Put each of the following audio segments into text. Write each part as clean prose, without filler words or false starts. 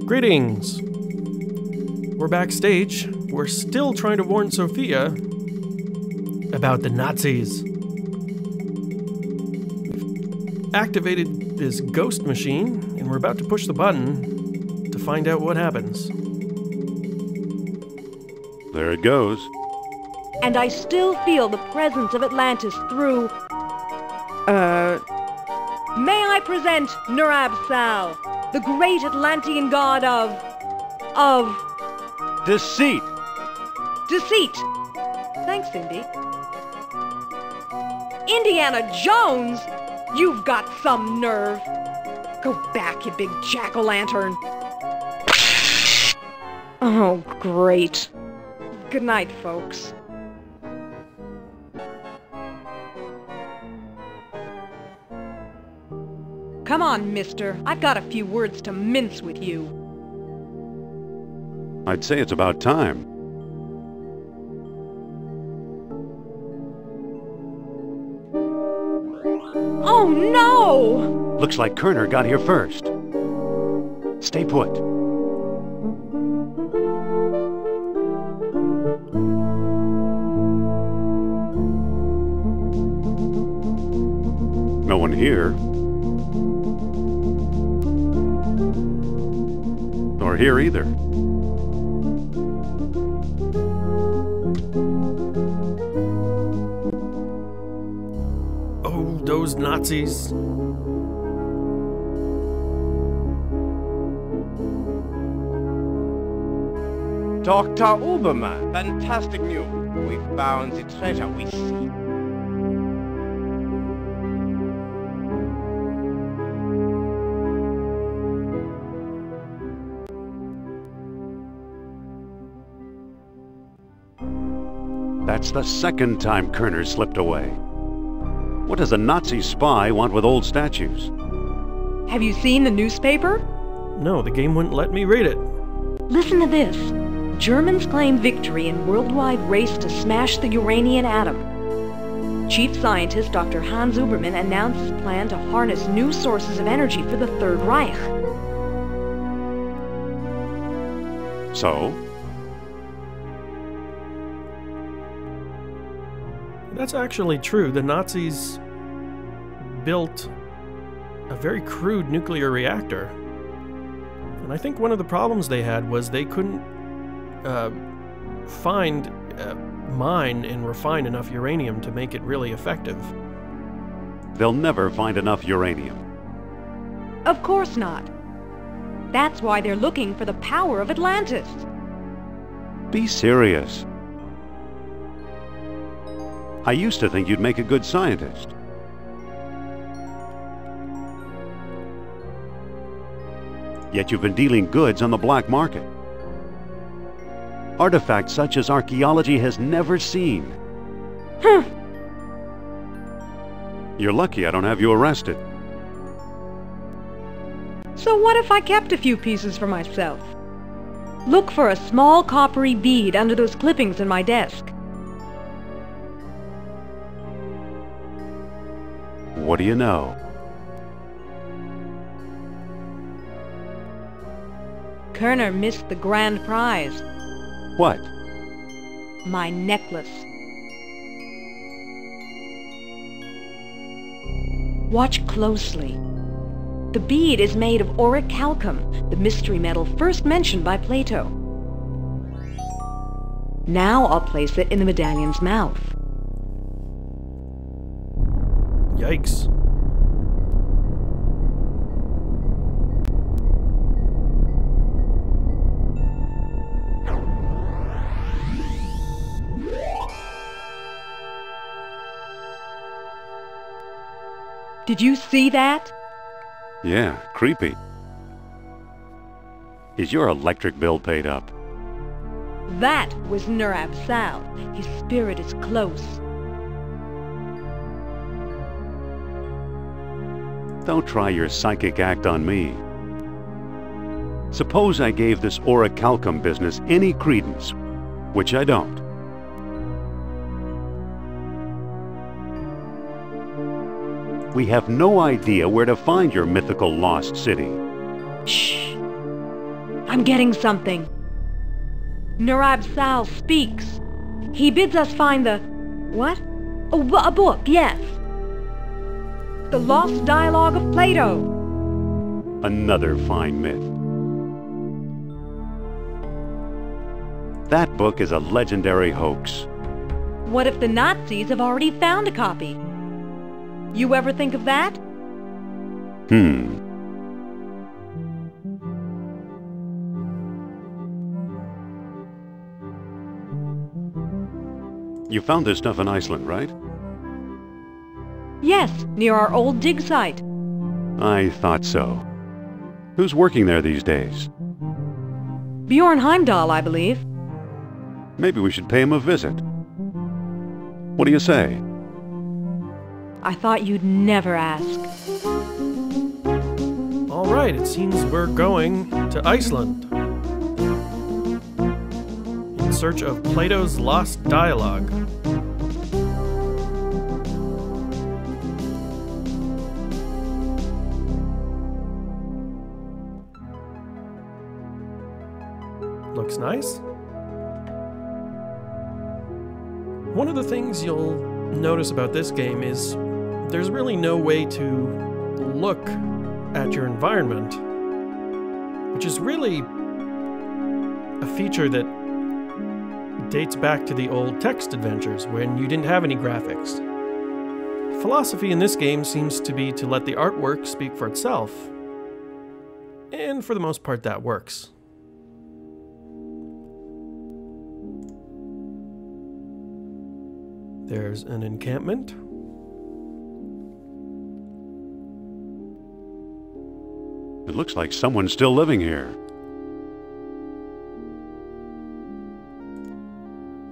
Greetings! We're backstage. We're still trying to warn Sophia about the Nazis. We've activated this ghost machine, and we're about to push the button to find out what happens. There it goes. And I still feel the presence of Atlantis through... May I present Nurab Sal, the great Atlantean god of Deceit! deceit. Thanks, Indy. Indiana Jones? You've got some nerve. Go back, you big jack-o'-lantern. Oh, great. Good night, folks. Come on, mister. I've got a few words to mince with you. I'd say it's about time. Oh, no! Looks like Kerner got here first. Stay put. No one here. Nor here either. Oh, those Nazis. Dr. Obermann, fantastic news. We found the treasure we seek. That's the second time Kerner slipped away. What does a Nazi spy want with old statues? Have you seen the newspaper? No, the game wouldn't let me read it. Listen to this. Germans claim victory in worldwide race to smash the uranium atom. Chief scientist Dr. Hans Ubermann announced his plan to harness new sources of energy for the Third Reich. So? That's actually true. The Nazis built a very crude nuclear reactor. And I think one of the problems they had was they couldn't mine and refine enough uranium to make it really effective. They'll never find enough uranium. Of course not. That's why they're looking for the power of Atlantis. Be serious. I used to think you'd make a good scientist. Yet you've been dealing goods on the black market. Artifacts such as archaeology has never seen. You're lucky I don't have you arrested. So what if I kept a few pieces for myself? Look for a small coppery bead under those clippings in my desk. What do you know? Kerner missed the grand prize. What? My necklace. Watch closely. The bead is made of orichalcum, the mystery metal first mentioned by Plato. Now I'll place it in the medallion's mouth. Yikes. Did you see that? Yeah, creepy. Is your electric bill paid up? That was Nurab Sal. His spirit is close. Don't try your psychic act on me. Suppose I gave this orichalcum business any credence, which I don't. We have no idea where to find your mythical lost city. Shh. I'm getting something. Nurab Sal speaks. He bids us find the... what? Oh, a book, yes. The Lost Dialogue of Plato. Another fine myth. That book is a legendary hoax. What if the Nazis have already found a copy? You ever think of that? You found this stuff in Iceland, right? Yes, near our old dig site. I thought so. Who's working there these days? Bjorn Heimdall, I believe. Maybe we should pay him a visit. What do you say? I thought you'd never ask. All right, it seems we're going to Iceland. In search of Plato's Lost Dialogue. Looks nice. One of the things you'll notice about this game is there's really no way to look at your environment, which is really a feature that dates back to the old text adventures when you didn't have any graphics. The philosophy in this game seems to be to let the artwork speak for itself, and for the most part that works. There's an encampment. It looks like someone's still living here.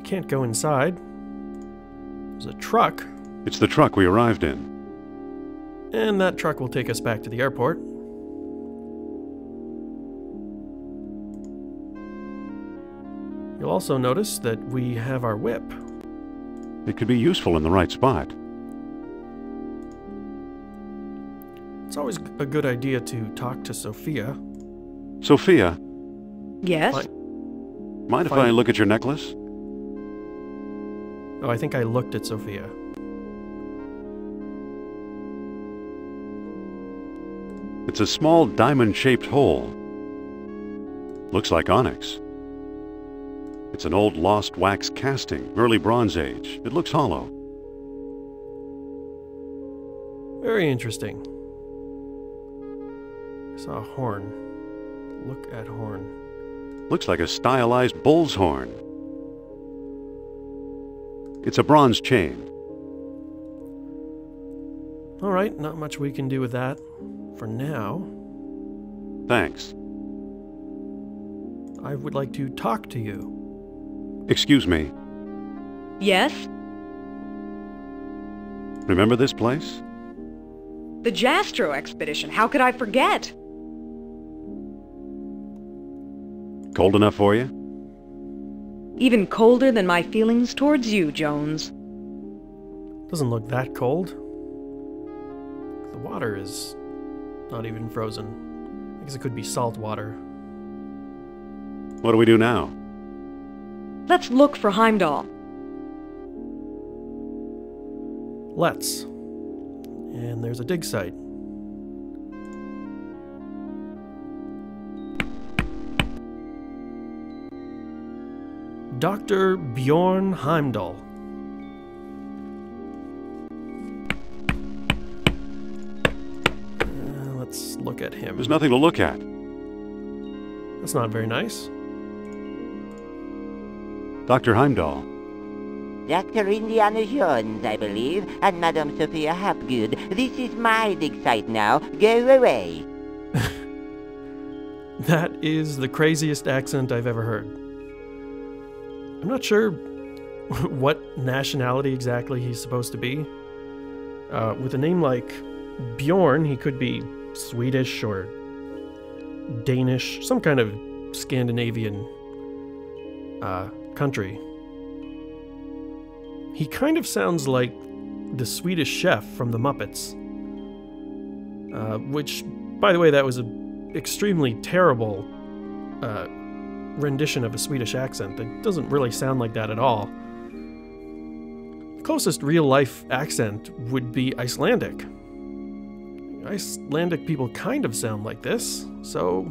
Can't go inside. There's a truck. It's the truck we arrived in. And that truck will take us back to the airport. You'll also notice that we have our whip. It could be useful in the right spot. It's always a good idea to talk to Sophia. Sophia, Yes? mind if Fine. I look at your necklace? Oh, I think I looked at Sophia. It's a small diamond-shaped hole. Looks like onyx. It's an old lost wax casting, early Bronze Age. It looks hollow. Very interesting. I saw a horn. Look at horn. Looks like a stylized bull's horn. It's a bronze chain. All right, not much we can do with that for now. Thanks. I would like to talk to you. Excuse me. Yes? Remember this place? The Jastro expedition, how could I forget? Cold enough for you? Even colder than my feelings towards you, Jones. Doesn't look that cold. The water is not even frozen. I guess it could be salt water. What do we do now? Let's look for Heimdall. Let's. And there's a dig site. Dr. Bjorn Heimdall. Let's look at him. There's nothing to look at. That's not very nice. Dr. Heimdall. Dr. Indiana Jones, I believe, and Madame Sophia Hapgood. This is my dig site now. Go away. That is the craziest accent I've ever heard. I'm not sure what nationality exactly he's supposed to be. With a name like Bjorn, he could be Swedish or Danish, some kind of Scandinavian country. He kind of sounds like the Swedish chef from the Muppets. Which, by the way, that was an extremely terrible rendition of a Swedish accent. It doesn't really sound like that at all. The closest real-life accent would be Icelandic. Icelandic people kind of sound like this, so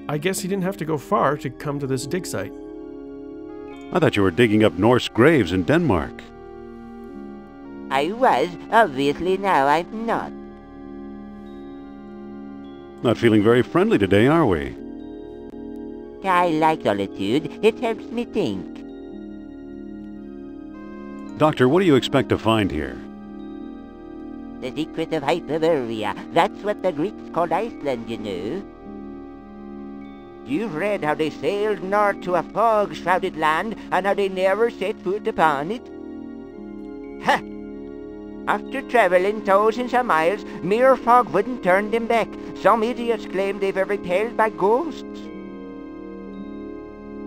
I guess he didn't have to go far to come to this dig site. I thought you were digging up Norse graves in Denmark. I was. Obviously now I'm not. Not feeling very friendly today, are we? I like solitude. It helps me think. Doctor, what do you expect to find here? The secret of Hyperborea. That's what the Greeks called Iceland, you know. You've read how they sailed north to a fog-shrouded land, and how they never set foot upon it? Ha! After traveling thousands of miles, mere fog wouldn't turn them back. Some idiots claim they were repelled by ghosts.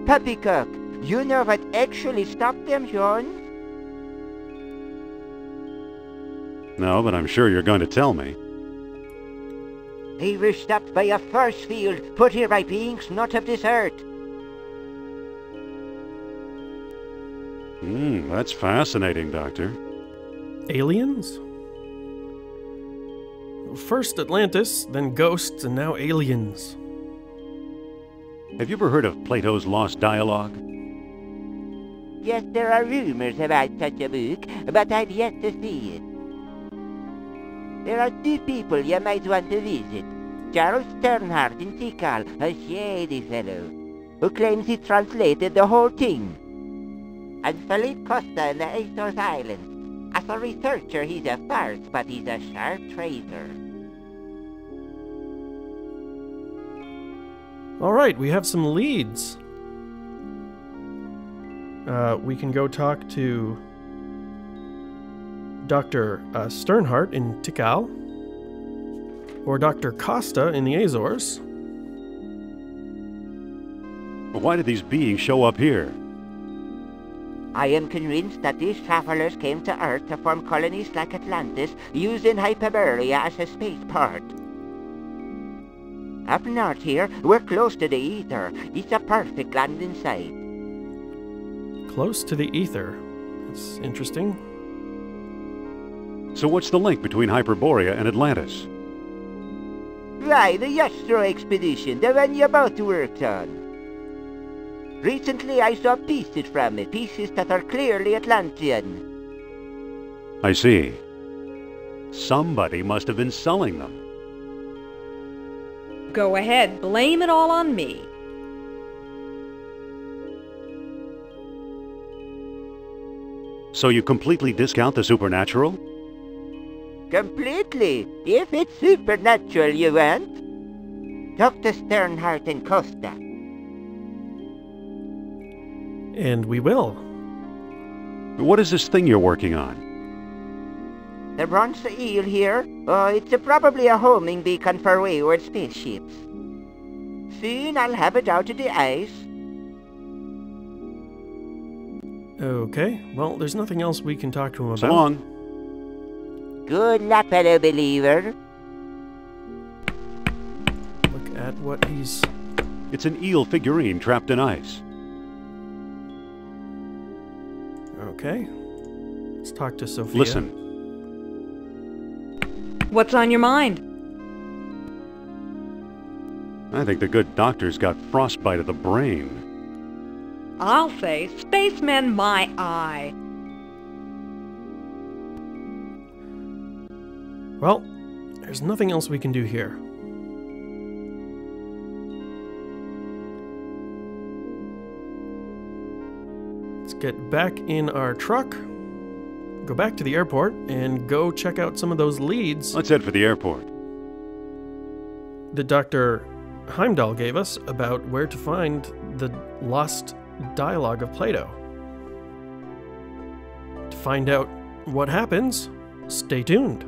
Puppycock, you know what actually stopped them, Sean? No, but I'm sure you're going to tell me. They were stopped by a force field put here by beings not of this earth. That's fascinating, Doctor. Aliens? First Atlantis, then ghosts, and now aliens. Have you ever heard of Plato's Lost Dialogue? Yes, there are rumors about such a book, but I've yet to see it. There are two people you might want to visit. Charles Sternhardt in Tikal, a shady fellow, who claims he translated the whole thing. And Philippe Costa in the Azores Islands. As a researcher, he's a farce, but he's a sharp tracer. Alright, we have some leads. We can go talk to Dr. Sternhardt in Tikal, or Dr. Costa in the Azores. But why did these beings show up here? I am convinced that these travelers came to Earth to form colonies like Atlantis, using Hyperborea as a spaceport. Up north here, we're close to the ether. It's a perfect landing site. Close to the ether. That's interesting. So what's the link between Hyperborea and Atlantis? Why, the Yastro expedition, the one you both worked on. Recently I saw pieces from it, pieces that are clearly Atlantean. I see. Somebody must have been selling them. Go ahead, blame it all on me. So you completely discount the supernatural? Completely. If it's supernatural you want. Dr. Sternhardt and Costa. And we will. What is this thing you're working on? The bronze eel here? It's probably a homing beacon for wayward spaceships. Soon I'll have it out of the ice. Okay, well, there's nothing else we can talk to him about. So long. Good luck, fellow believer. Look at what he's... It's an eel figurine trapped in ice. Okay. Let's talk to Sophia. Listen. What's on your mind? I think the good doctor's got frostbite of the brain. I'll say, spacemen my eye. Well, there's nothing else we can do here. Let's get back in our truck, go back to the airport, and go check out some of those leads Let's head for the airport. that Dr. Heimdall gave us about where to find the lost dialogue of Plato. To find out what happens, stay tuned.